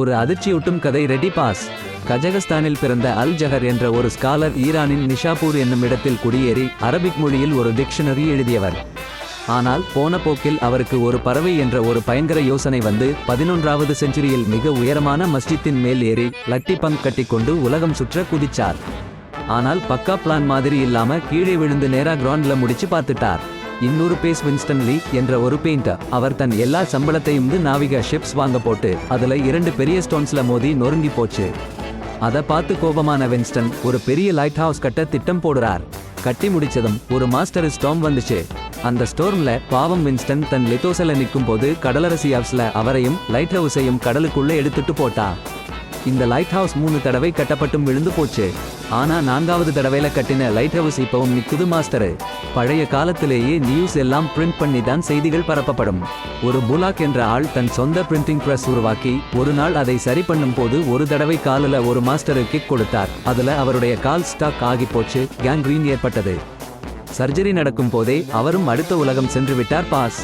ஒரு அதிர்ச்சியூட்டும் கதை ரெடி பாஸ். கஜகஸ்தானில் பிறந்த அல் ஜஹர் என்ற ஒரு ஸ்காலர் ஈரானின் நிஷாபூர் என்னும் இடத்தில் குடியேறி அரபிக் மொழியில் ஒரு டிக்ஷனரி எழுதியவர். ஆனால் போன போக்கில் அவருக்கு ஒரு பறவை என்ற ஒரு பயங்கர யோசனை வந்து 11வது செஞ்சுரியில் மிக உயரமான மஸ்ஜித்தின் மேல் ஏறி லட்டி பங்க் கட்டிக்கொண்டு உலகம் சுற்ற குதிச்சார். ஆனால் பக்கா பிளான் மாதிரி இல்லாம கீழே விழுந்து நேரா கிரவுண்ட்ல முடிச்சு பார்த்துட்டார். இன்னொரு பேஸ் வின்ஸ்டன் லீ என்ற ஒரு பெயிண்டர். அவர் தன் எல்லா சம்பளத்தையும் நாவிகா ஷிப்ஸ் வாங்க போட்டு அதுல 2 பெரிய ஸ்டோன்ஸ்ல மோதி நொறுங்கி போச்சு. அதை பார்த்து கோபமான வின்ஸ்டன் ஒரு பெரிய லைட் ஹவுஸ் கட்ட திட்டம் போடுறார். கட்டி முடிச்சதும் ஒரு மாஸ்டர் ஸ்டார்ம் வந்துச்சு. அந்த ஸ்டோர்ம்ல பாவம் வின்ஸ்டன் தன் லித்தோசல நிற்கும் போது கடலரசி ஹவுஸ்ல அவரையும் லைட் ஹவுஸையும் கடலுக்குள்ள எடுத்துட்டு போட்டா. இந்த லைட் ஹவுஸ் 3 தடவை கட்டப்பட்டும் விழுந்து போச்சு. ஆனா 4வது தடவையில கட்டின லைட் ஹவுஸ் இப்பவும் நிக்குது மாஸ்டரு. பழைய காலத்திலேயே நியூஸ் எல்லாம் பிரிண்ட் பண்ணி தான் செய்திகள் பரப்பப்படும். ஒரு புலாக் என்ற ஆள் தன் சொந்த பிரிண்டிங் பிரஸ் உருவாக்கி ஒரு நாள் அதை சரி பண்ணும் போது ஒரு தடவை காலில் ஒரு மாஸ்டரு கிக் கொடுத்தார். அதுல அவருடைய கால் ஸ்டாக் ஆகி போச்சு. கேங்க்ரீன் ஏற்பட்டது. சர்ஜரி நடக்கும் போதே அவரும் அடுத்த உலகம் சென்று விட்டார் பாஸ்.